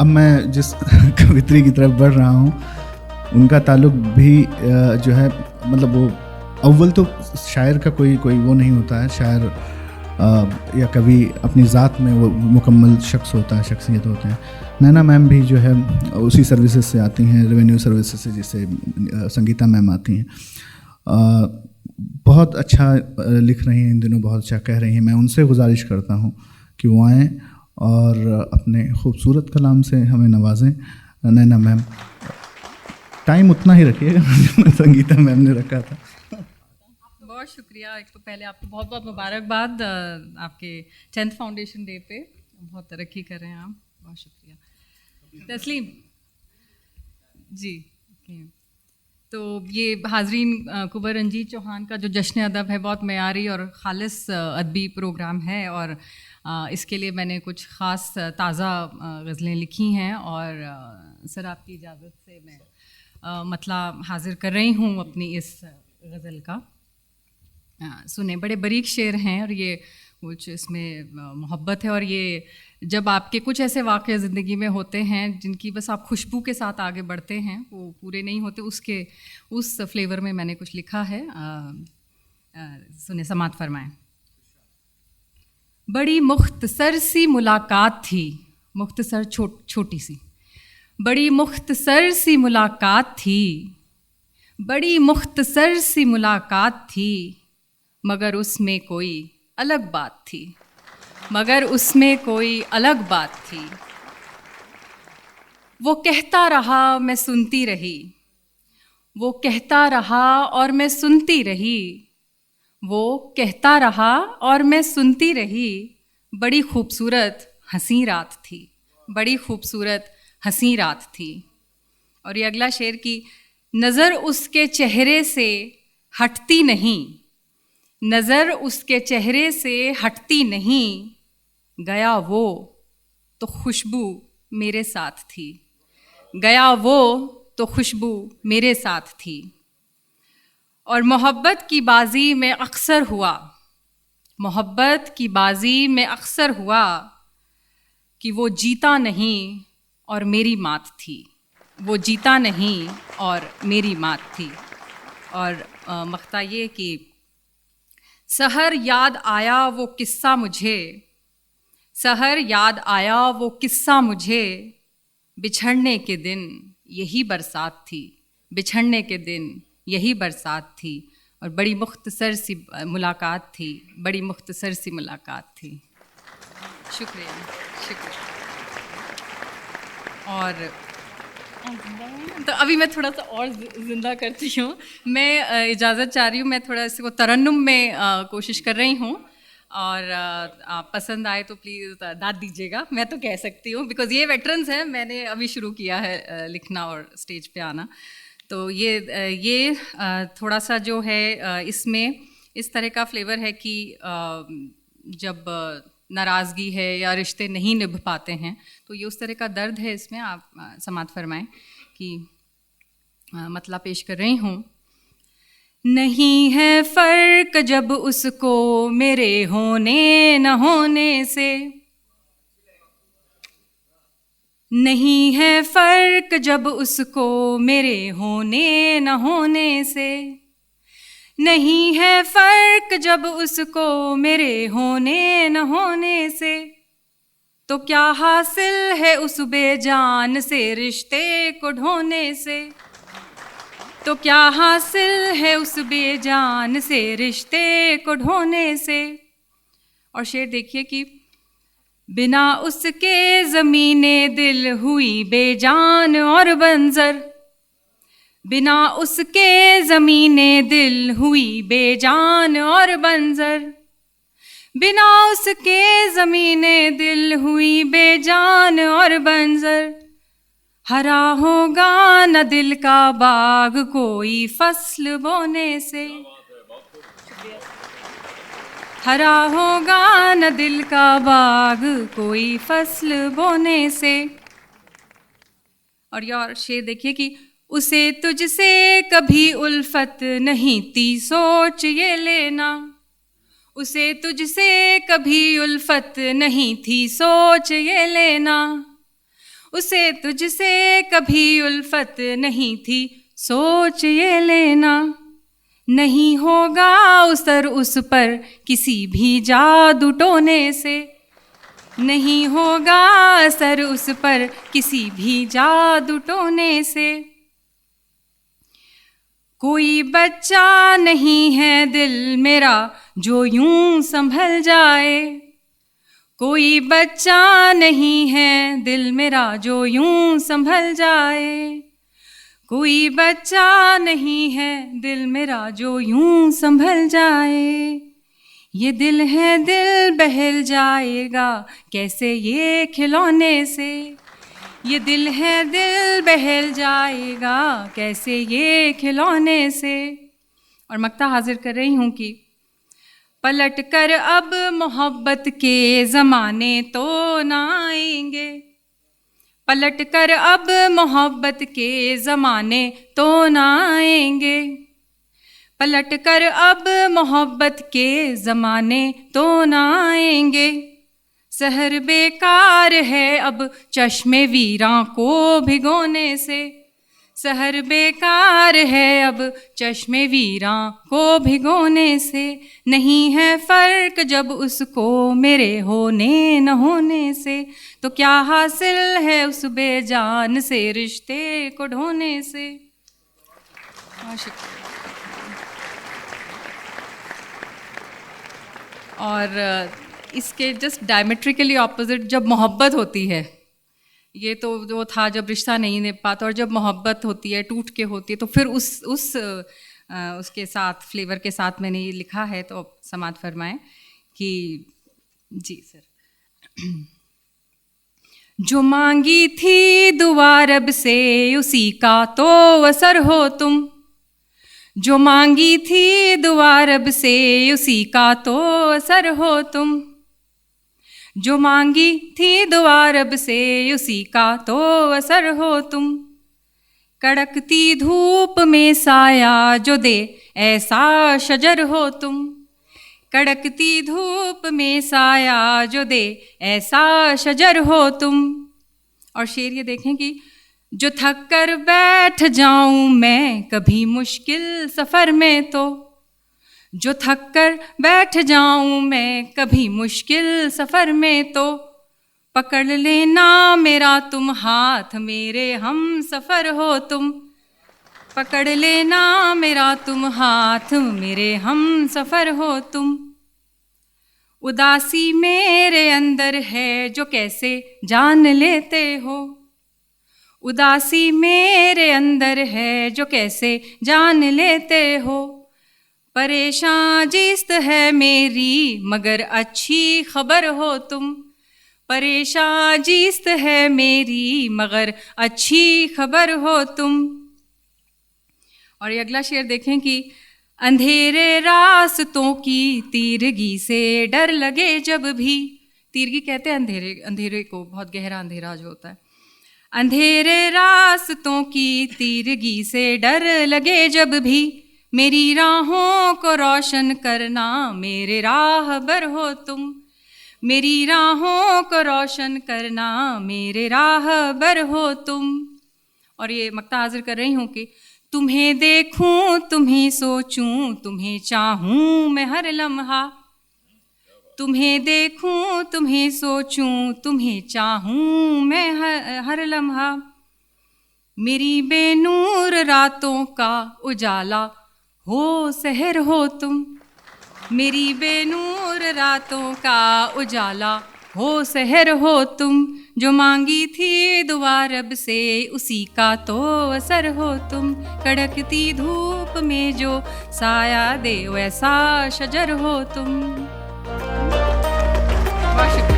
अब मैं जिस कवित्री की तरफ बढ़ रहा हूँ उनका ताल्लुक भी जो है मतलब वो अव्वल तो शायर का कोई वो नहीं होता है, शायर या कभी अपनी ज़ात में वो मुकम्मल शख्स होता है, शख्सियत होते हैं। नैना मैम भी जो है उसी सर्विसेज से आती हैं, रेवेन्यू सर्विसेज से, जिससे संगीता मैम आती हैं। बहुत अच्छा लिख रही हैं इन दिनों, बहुत अच्छा कह रही हैं। मैं उनसे गुजारिश करता हूँ कि वो आएँ और अपने खूबसूरत कलाम से हमें नवाजें। नैना मैम, टाइम उतना ही रखिएगा जितना संगीता मैम ने रखा था। बहुत शुक्रिया। एक तो पहले आपको बहुत बहुत मुबारकबाद आपके 10th फाउंडेशन डे पे, बहुत तरक्की कर रहे हैं आप, बहुत शुक्रिया। तस्लीम जी, तो ये हाजरीन कुंवर रंजीत चौहान का जो जश्न अदब है बहुत मेयारी और ख़ालिस अदबी प्रोग्राम है, और इसके लिए मैंने कुछ ख़ास ताज़ा गज़लें लिखी हैं, और सर आपकी इजाज़त से मैं मतला हाजिर कर रही हूँ अपनी इस गज़ल का। सुने, बड़े बारीक शेर हैं और ये कुछ इसमें मोहब्बत है, और ये जब आपके कुछ ऐसे वाक़े ज़िंदगी में होते हैं जिनकी बस आप खुशबू के साथ आगे बढ़ते हैं, वो पूरे नहीं होते, उस फ्लेवर में मैंने कुछ लिखा है। सुने, समात फरमाएं। बड़ी मुख्तसर सी मुलाकात थी, मुख्तसर छोटी सी, बड़ी मुख्तसर सी मुलाकात थी, बड़ी मुख्तसर सी मुलाकात थी, मगर उसमें कोई अलग बात थी, मगर उसमें कोई अलग बात थी। वो कहता रहा मैं सुनती रही, वो कहता रहा और मैं सुनती रही, वो कहता रहा और मैं सुनती रही। बड़ी खूबसूरत हंसी रात थी, बड़ी खूबसूरत हंसी रात थी। और ये अगला शेर की नज़र उसके चेहरे से हटती नहीं, नज़र उसके चेहरे से हटती नहीं, गया वो तो खुशबू मेरे साथ थी, गया वो तो खुशबू मेरे साथ थी। और मोहब्बत की बाजी में अक्सर हुआ, मोहब्बत की बाजी में अक्सर हुआ कि वो जीता नहीं और मेरी मात थी, वो जीता नहीं और मेरी मात थी। और मख्ता ये कि सहर याद आया वो किस्सा मुझे, सहर याद आया वो किस्सा मुझे, बिछड़ने के दिन यही बरसात थी, बिछड़ने के दिन यही बरसात थी। और बड़ी मुख्तसर सी मुलाकात थी, बड़ी मुख्तसर सी मुलाकात थी। शुक्रिया, शुक्रिया। और तो अभी मैं थोड़ा सा और ज़िंदा करती हूँ। मैं इजाज़त चाह रही हूँ, मैं थोड़ा इसको तरन्नुम में कोशिश कर रही हूँ, और आप पसंद आए तो प्लीज़ दाद दीजिएगा। मैं तो कह सकती हूँ बिकॉज़ ये वेटरन्स हैं, मैंने अभी शुरू किया है लिखना और स्टेज पे आना। तो ये थोड़ा सा जो है इसमें इस तरह का फ्लेवर है कि जब नाराज़गी है या रिश्ते नहीं निभ पाते हैं, तो ये उस तरह का दर्द है इसमें। आप समात फरमाएं कि मतला पेश कर रही हूँ। नहीं है फ़र्क जब उसको मेरे होने न होने से, नहीं है फ़र्क जब उसको मेरे होने न होने से, नहीं है फ़र्क जब उसको मेरे होने न होने से, तो क्या हासिल है उस बेजान से रिश्ते को ढोने से, तो क्या हासिल है उस बेजान से रिश्ते को ढोने से। और शेर देखिए कि बिना उसके ज़मीने दिल हुई बेजान और बंजर, बिना उसके ज़मीने दिल हुई बेजान और बंजर, बिना उसके ज़मीने दिल हुई बेजान और बंजर, हरा होगा न दिल का बाग कोई फसल बोने से, हरा होगा न दिल का बाग कोई फसल बोने से। और यार शेर देखिए कि उसे तुझसे कभी उल्फत नहीं थी सोच ये लेना, उसे तुझसे कभी उल्फत नहीं थी सोच ये लेना, उसे तुझसे कभी उल्फत नहीं थी, सोच ये लेना। नहीं होगा असर उस पर किसी भी जादू टोने से, नहीं होगा असर उस पर किसी भी जादू टोने से। कोई बच्चा नहीं है दिल मेरा जो यूं संभल जाए, कोई बच्चा नहीं है दिल मेरा जो यूं संभल जाए, कोई बच्चा नहीं है दिल मेरा जो यूं संभल जाए। ये दिल है दिल बहल जाएगा कैसे ये खिलौने से, ये दिल है दिल बहल जाएगा कैसे ये खिलौने से। और मक्ता हाजिर कर रही हूँ कि पलट कर अब मोहब्बत के ज़माने तो ना आएंगे, पलट कर अब मोहब्बत के ज़माने तो ना आएंगे, पलट कर अब मोहब्बत के ज़माने तो ना आएंगे। सहर बेकार है अब चश्मे वीरां को भिगोने से, सहर बेकार है अब चश्मे वीरां को भिगोने से। नहीं है फ़र्क जब उसको मेरे होने न होने से, तो क्या हासिल है उस बेजान से रिश्ते को ढोने से। और इसके जस्ट डायमेट्रिकली ऑपोजिट जब मोहब्बत होती है, ये तो वो था जब रिश्ता नहीं निभ पाता, और जब मोहब्बत होती है टूट के होती है तो फिर उसके साथ फ्लेवर के साथ मैंने ये लिखा है, तो समात फरमाएं कि जी सर। जो मांगी थी दुआ रब से उसी का तो असर हो तुम, जो मांगी थी दुआ रब से उसी का तो असर हो तुम, जो मांगी थी दुआ रब से उसी का तो असर हो तुम। कड़कती धूप में साया जो दे ऐसा शजर हो तुम, कड़कती धूप में साया जो दे ऐसा शजर हो तुम। और शेर ये देखें कि जो थक कर बैठ जाऊं मैं कभी मुश्किल सफ़र में, तो जो थक कर बैठ जाऊं मैं कभी मुश्किल सफ़र में, तो पकड़ लेना मेरा तुम हाथ मेरे हम सफ़र हो तुम, पकड़ लेना मेरा तुम हाथ मेरे हम सफ़र हो तुम। उदासी मेरे अंदर है जो कैसे जान लेते हो, उदासी मेरे अंदर है जो कैसे जान लेते हो। परेशान जिस्त है मेरी मगर अच्छी खबर हो तुम, परेशान जिस्त है मेरी मगर अच्छी खबर हो तुम। और ये अगला शेर देखें कि अंधेरे रास्तों की तीरगी से डर लगे जब भी, तीरगी कहते हैं अंधेरे को, बहुत गहरा अंधेरा जो होता है। अंधेरे रास्तों की तीरगी से डर लगे जब भी, मेरी राहों को रोशन करना मेरे राहबर हो तुम, मेरी राहों को रोशन करना मेरे राहबर हो तुम। और ये मक्ता हाजिर कर रही हूँ कि तुम्हें देखूं तुम्हें सोचूं तुम्हें चाहूं मैं हर लम्हा, तुम्हें देखूं तुम्हें सोचूं तुम्हें चाहूं मैं हर लम्हा। मेरी बेनूर रातों का उजाला हो सहर हो तुम, मेरी बेनूर रातों का उजाला हो सहर हो तुम। जो मांगी थी दुआ रब से उसी का तो असर हो तुम, कड़कती धूप में जो साया दे वैसा शजर हो तुम। बहुत शुक्रिया।